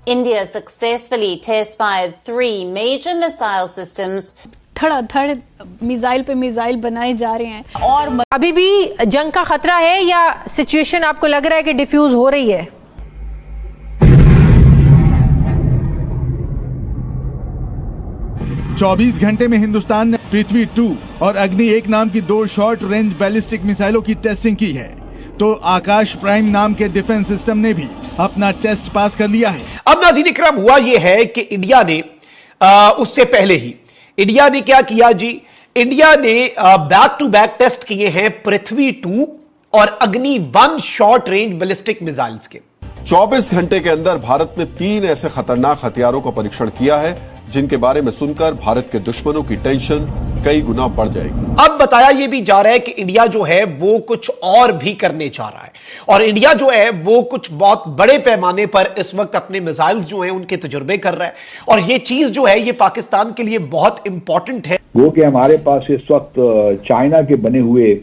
India successfully test-fired 3 major missile systems. धड़ाधड़ missile पे missile बनाए जा रहे हैं। और अभी भी जंग का खतरा है या सिचुएशन आपको लग रहा है कि डिफ्यूज हो रही है? चौबीस घंटे में हिंदुस्तान ने पृथ्वी 2 और अग्नि 1 नाम की 2 शॉर्ट रेंज बैलिस्टिक मिसाइलों की टेस्टिंग की है, तो आकाश प्राइम नाम के डिफेंस सिस्टम ने भी अपना टेस्ट पास कर लिया है। अब नाज़रीन इकराम, हुआ यह है कि इंडिया ने उससे पहले ही इंडिया ने क्या किया जी, इंडिया ने बैक टू बैक टेस्ट किए हैं पृथ्वी 2 और अग्नि 1 शॉर्ट रेंज बैलिस्टिक मिसाइल्स के। 24 घंटे के अंदर भारत ने 3 ऐसे खतरनाक हथियारों का परीक्षण किया है जिनके बारे में सुनकर भारत के दुश्मनों की टेंशन कई गुना बढ़ जाएगी। अब बताया यह भी जा रहा है कि इंडिया जो है वो कुछ और भी करने जा रहा है, और इंडिया जो है वो कुछ बहुत बड़े पैमाने पर इस वक्त अपने मिसाइल्स जो हैं उनके तजुर्बे कर रहा है, और ये चीज जो है ये पाकिस्तान के लिए बहुत इंपॉर्टेंट है। वो कि हमारे पास इस वक्त चाइना के बने हुए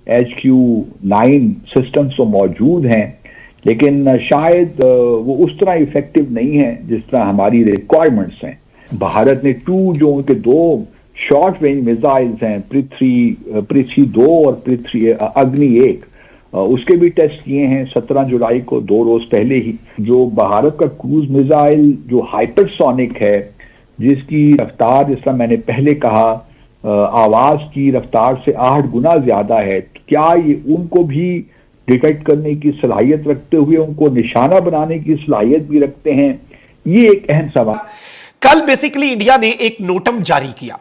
HQ-9 सिस्टम तो मौजूद हैं, लेकिन शायद वो उस तरह इफेक्टिव नहीं है जिस तरह हमारी रिक्वायरमेंट्स हैं। भारत ने 2 जो उनके 2 शॉर्ट रेंज मिसाइल्स हैं, पृथ्वी 2 और अग्नि 1, उसके भी टेस्ट किए हैं 17 जुलाई को, 2 रोज पहले ही। जो भारत का क्रूज मिसाइल जो हाइपरसोनिक है, जिसकी रफ्तार, जैसा मैंने पहले कहा, आवाज की रफ्तार से 8 गुना ज्यादा है, तो क्या ये उनको भी डिटेक्ट करने की सलाहियत रखते हुए उनको निशाना बनाने की सलाहियत भी रखते हैं? ये एक अहम सवाल। कल बेसिकली इंडिया ने एक नोटम जारी किया,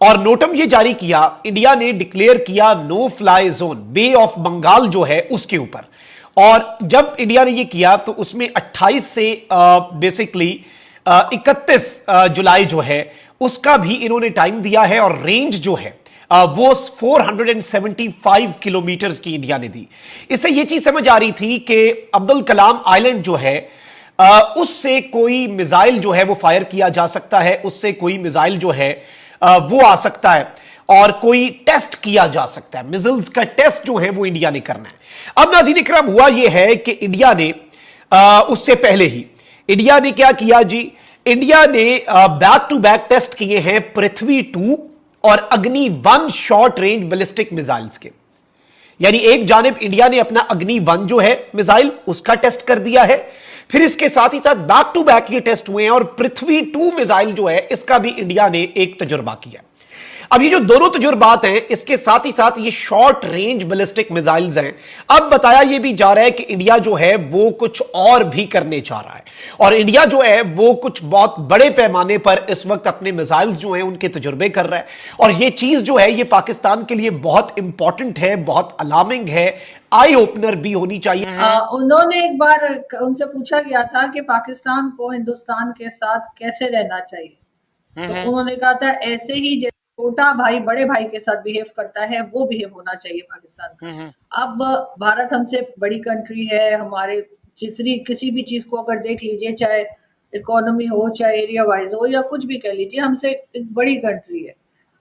और नोटम ये जारी किया, इंडिया ने डिक्लेयर किया no fly zone Bay of Bengal जो है उसके ऊपर। और जब इंडिया ने ये किया तो उसमें 28 से बेसिकली 31 जुलाई जो है उसका भी इन्होंने टाइम दिया है, और रेंज जो है वो 475 किलोमीटर की इंडिया ने दी। इससे ये चीज समझ आ रही थी कि अब्दुल कलाम आइलैंड जो है उससे कोई मिसाइल जो है वो फायर किया जा सकता है, उससे कोई मिसाइल जो है वो आ सकता है, और कोई टेस्ट किया जा सकता है। मिसाइल्स का टेस्ट जो है वो इंडिया ने करना है। अब नाज़रीन इकराम, हुआ ये है कि इंडिया ने उससे पहले ही इंडिया ने क्या किया जी, इंडिया ने बैक टू बैक टेस्ट किए हैं पृथ्वी 2 और अग्नि 1 शॉर्ट रेंज बैलिस्टिक मिसाइल्स के। यानी एक जानिब इंडिया ने अपना अग्नि 1 जो है मिसाइल उसका टेस्ट कर दिया है, फिर इसके साथ ही साथ बैक टू बैक ये टेस्ट हुए हैं, और पृथ्वी 2 मिसाइल जो है इसका भी इंडिया ने एक तजुर्बा किया। अब ये जो दोनों तजुर्बात हैं, इसके साथ ही साथ ये शॉर्ट रेंज बैलिस्टिक मिसाइल्स हैं। अब बताया ये भी जा रहा है कि इंडिया जो है वो कुछ और भी करने जा रहा है, और इंडिया जो है वो कुछ बहुत बड़े पैमाने पर इस वक्त अपने मिसाइल्स जो हैं उनके तजुर्बे कर रहा है, और ये चीज जो है ये पाकिस्तान के लिए बहुत इंपॉर्टेंट है, बहुत अलार्मिंग है, आई ओपनर भी होनी चाहिए। उन्होंने एक बार उनसे पूछा गया था कि पाकिस्तान को हिंदुस्तान के साथ कैसे रहना चाहिए, तो उन्होंने कहा था ऐसे ही जैसे छोटा भाई बड़े भाई के साथ बिहेव करता है वो बिहेव होना चाहिए पाकिस्तान का। अब भारत हमसे बड़ी कंट्री है, हमारे जितनी किसी भी चीज को अगर देख लीजिए, चाहे इकोनॉमी हो, चाहे एरिया वाइज हो, या कुछ भी कह लीजिए, हमसे एक बड़ी कंट्री है।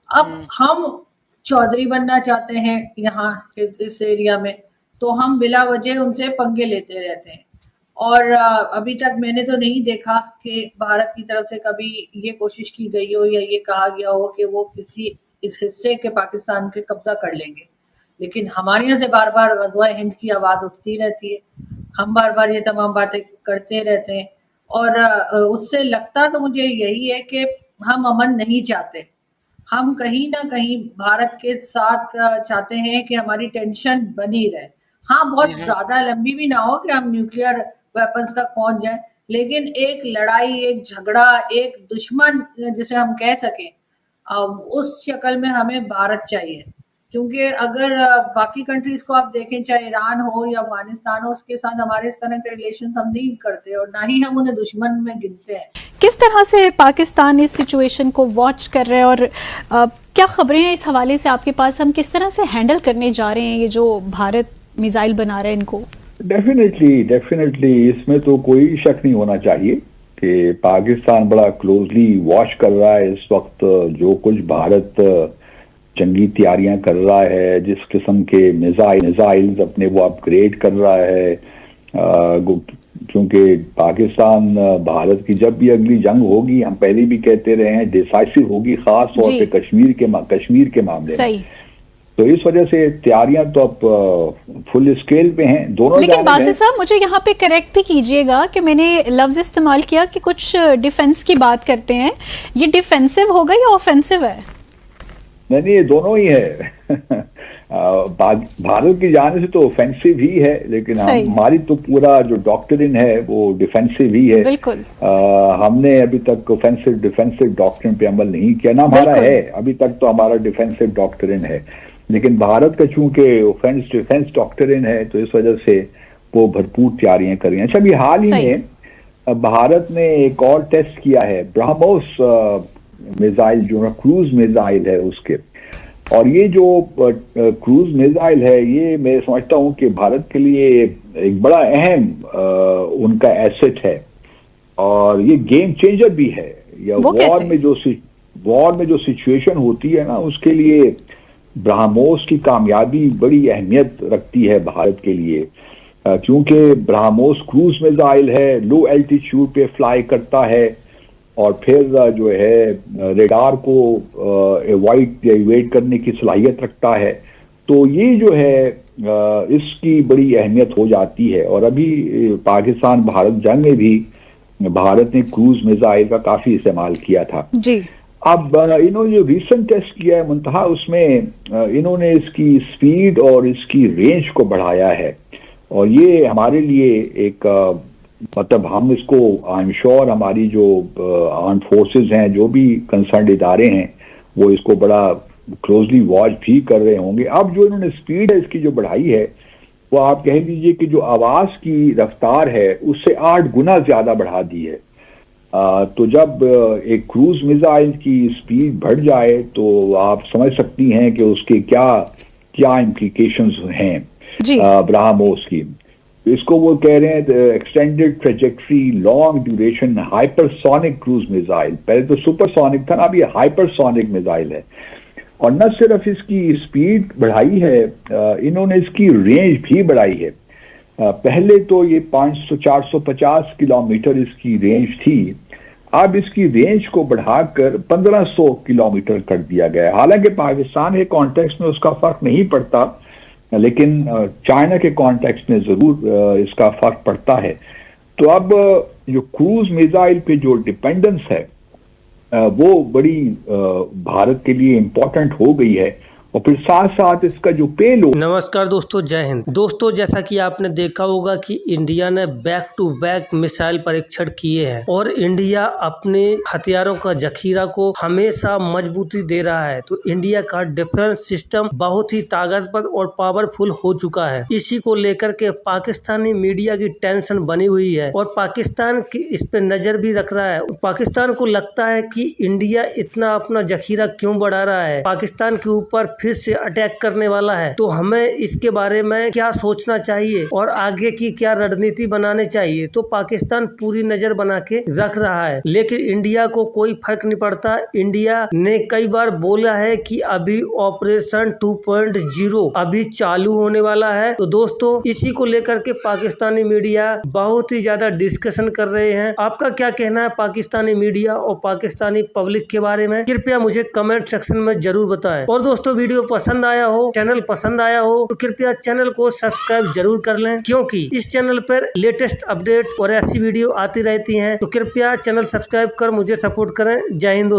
अब हम चौधरी बनना चाहते हैं यहाँ इस एरिया में, तो हम बिला वजह उनसे पंगे लेते रहते हैं। और अभी तक मैंने तो नहीं देखा कि भारत की तरफ से कभी ये कोशिश की गई हो या ये कहा गया हो कि वो किसी इस हिस्से के पाकिस्तान के कब्जा कर लेंगे, लेकिन हमारे यहाँ से बार बार गज़वा हिंद की आवाज उठती रहती है, हम बार बार ये तमाम बातें करते रहते हैं, और उससे लगता तो मुझे यही है कि हम अमन नहीं चाहते। हम कहीं ना कहीं भारत के साथ चाहते हैं कि हमारी टेंशन बनी रहे। हाँ, बहुत ज्यादा लंबी भी ना हो कि हम न्यूक्लियर वेपन्स तक पहुंच जाए, लेकिन एक लड़ाई, एक झगड़ा, एक दुश्मन जिसे हम कह सकें, उस शक्ल में हमें भारत चाहिए। क्योंकि अगर बाकी कंट्रीज को आप देखें, चाहे ईरान हो या अफगानिस्तान हो, उसके साथ हमारे इस तरह के रिलेशन हम नहीं करते, और ना ही हम उन्हें दुश्मन में गिनते हैं। किस तरह से पाकिस्तान इस सिचुएशन को वॉच कर रहे हैं, और क्या खबरें हैं इस हवाले से आपके पास? हम किस तरह से हैंडल करने जा रहे हैं ये जो भारत मिसाइल बना रहे हैं इनको? डेफिनेटली इसमें तो कोई शक नहीं होना चाहिए कि पाकिस्तान बड़ा क्लोजली वॉच कर रहा है इस वक्त जो कुछ भारत जंगी तैयारियां कर रहा है, जिस किस्म के मिसाइल्स अपने वो अपग्रेड कर रहा है, क्योंकि पाकिस्तान भारत की जब भी अगली जंग होगी, हम पहले भी कहते रहे हैं, डिसाइसिव होगी, खास तौर पे कश्मीर के मामले में। तो इस वजह से तैयारियां तो अब फुल स्केल पे हैं दोनों। लेकिन बासित साहब, मुझे यहाँ पे करेक्ट भी कीजिएगा कि मैंने लफ्ज इस्तेमाल किया कि कुछ डिफेंस की बात करते हैं, ये डिफेंसिव होगा या ऑफेंसिव है? नहीं, ये दोनों ही है। भारत की जाने से तो ऑफेंसिव ही है, लेकिन हमारी तो पूरा जो डॉक्ट्रिन है वो डिफेंसिव ही है। बिल्कुल। हमने अभी तक ऑफेंसिव डिफेंसिव डॉक्ट्रिन पे अमल नहीं किया, ना हमारा है अभी तक, तो हमारा डिफेंसिव डॉक्ट्रिन है। लेकिन भारत का चूंकि ऑफेंस डिफेंस डॉक्ट्रिन है, तो इस वजह से वो भरपूर तैयारियां कर रही हैं। अच्छा, अभी हाल ही में भारत ने एक और टेस्ट किया है, ब्रह्मोस मिसाइल जो क्रूज मिसाइल है उसके, और ये जो क्रूज मिसाइल है, ये मैं समझता हूँ कि भारत के लिए एक बड़ा अहम उनका एसेट है, और ये गेम चेंजर भी है। या वॉर में जो सिचुएशन होती है ना, उसके लिए ब्रह्मोस की कामयाबी बड़ी अहमियत रखती है भारत के लिए, क्योंकि ब्रह्मोस क्रूज मिसाइल है, लो एल्टीट्यूड पे फ्लाई करता है, और फिर जो है रेडार को अवॉइड या इवेड करने की सलाहियत रखता है। तो ये जो है इसकी बड़ी अहमियत हो जाती है। और अभी पाकिस्तान भारत जंग में भी भारत ने क्रूज मिसाइल का काफी इस्तेमाल किया था जी। अब इन्होंने जो रिसेंट टेस्ट किया है मुंतहा, उसमें इन्होंने इसकी स्पीड और इसकी रेंज को बढ़ाया है, और ये हमारे लिए एक मतलब हम इसको आई एम श्योर हमारी जो आर्म फोर्सेस हैं, जो भी कंसर्न इदारे हैं, वो इसको बड़ा क्लोजली वॉच भी कर रहे होंगे। अब जो इन्होंने स्पीड है इसकी जो बढ़ाई है, वो आप कह लीजिए कि जो आवाज की रफ्तार है उससे 8 गुना ज्यादा बढ़ा दी है। तो जब एक क्रूज मिसाइल की स्पीड बढ़ जाए तो आप समझ सकती हैं कि उसके क्या क्या इम्प्लीकेशंस हैं ब्रह्मोस की। इसको वो कह रहे हैं extended trajectory long duration hypersonic cruise missile. पहले तो सुपरसोनिक था ना, अब ये हाइपरसोनिक मिसाइल है। और न सिर्फ इसकी स्पीड बढ़ाई है, इन्होंने इसकी रेंज भी बढ़ाई है। पहले तो ये 500-450 किलोमीटर इसकी रेंज थी, अब इसकी रेंज को बढ़ाकर 1500 किलोमीटर कर दिया गया है। हालांकि पाकिस्तान के कॉन्टेक्स्ट में उसका फर्क नहीं पड़ता, लेकिन चाइना के कॉन्टेक्स्ट में जरूर इसका फर्क पड़ता है। तो अब जो क्रूज मिसाइल पे जो डिपेंडेंस है वो बड़ी भारत के लिए इम्पोर्टेंट हो गई है, और फिर साथ साथ इसका जो पेलोड। नमस्कार दोस्तों, जय हिंद। दोस्तों, जैसा कि आपने देखा होगा कि इंडिया ने बैक टू बैक मिसाइल परीक्षण किए हैं, और इंडिया अपने हथियारों का जखीरा को हमेशा मजबूती दे रहा है। तो इंडिया का डिफेंस सिस्टम बहुत ही ताकतवर और पावरफुल हो चुका है। इसी को लेकर के पाकिस्तानी मीडिया की टेंशन बनी हुई है, और पाकिस्तान की इस पे नजर भी रख रहा है। पाकिस्तान को लगता है कि इंडिया इतना अपना जखीरा क्यों बढ़ा रहा है, पाकिस्तान के ऊपर फिर से अटैक करने वाला है। तो हमें इसके बारे में क्या सोचना चाहिए और आगे की क्या रणनीति बनानी चाहिए। तो पाकिस्तान पूरी नजर बना के रख रहा है, लेकिन इंडिया को कोई फर्क नहीं पड़ता। इंडिया ने कई बार बोला है कि अभी ऑपरेशन 2.0 अभी चालू होने वाला है। तो दोस्तों, इसी को लेकर के पाकिस्तानी मीडिया बहुत ही ज्यादा डिस्कशन कर रहे हैं। आपका क्या कहना है पाकिस्तानी मीडिया और पाकिस्तानी पब्लिक के बारे में? कृपया मुझे कमेंट सेक्शन में जरूर बताएं। और दोस्तों, वीडियो पसंद आया हो, चैनल पसंद आया हो, तो कृपया चैनल को सब्सक्राइब जरूर कर लें, क्योंकि इस चैनल पर लेटेस्ट अपडेट और ऐसी वीडियो आती रहती हैं। तो कृपया चैनल सब्सक्राइब कर मुझे सपोर्ट करें। जय हिंद।